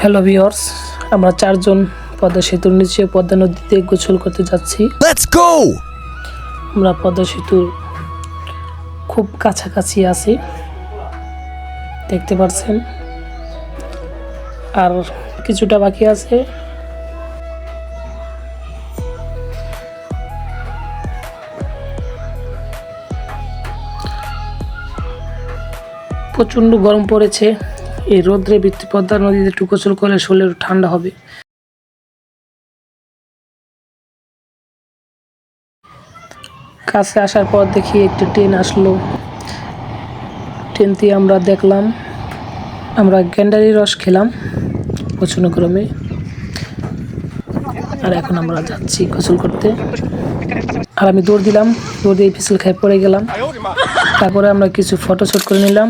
Hello viewers, আমরা চারজন পদ্মা সেতুর নিচে পদ্মা নদীতে গোসল করতে যাচ্ছি। Let's go! আমরা পদ্মা সেতুর খুব কাছাকাছি আছি, দেখতে পাচ্ছেন, আর কিছুটা বাকি আছে। প্রচণ্ড গরম পড়েছে। এই রোদ্রে পদ্মা নদীতে একটু গোসল করলে শরীর ঠান্ডা হবে। কাছে আসার পর দেখি একটি ট্রেন আসলো। ট্রেনটি আমরা দেখলাম, আমরা গেন্ডারি রস খেলাম প্রচণ্ড গরমে। আর এখন আমরা যাচ্ছি গোসল করতে। আর আমি দৌড় দিলাম, দৌড় দিয়ে পিছল খেয়ে পড়ে গেলাম। তারপরে আমরা কিছু ফটোশ্যুট করে নিলাম।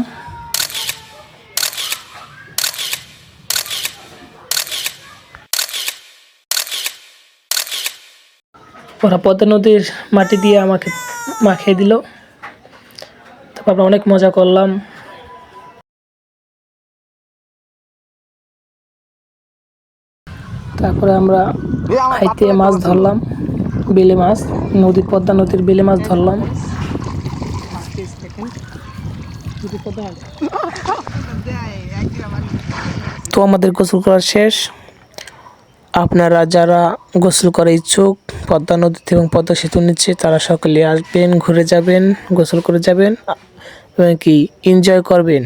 ওরা পদ্মা নদীর মাটি দিয়ে আমাকে মাখিয়ে দিল। তারপর আমরা অনেক মজা করলাম। তারপরে আমরা হাইতে মাছ ধরলাম, বেলে মাছ, পদ্মা নদীর বেলে মাছ ধরলাম। তো আমাদের গোসল করা শেষ। আপনারা যারা গোসল করার ইচ্ছুক পদ্মা নদীতে এবং পদ্মা সেতুর নিচে, তারা সকলে আসবেন, ঘুরে যাবেন, গোসল করে যাবেন এবং কি এনজয় করবেন।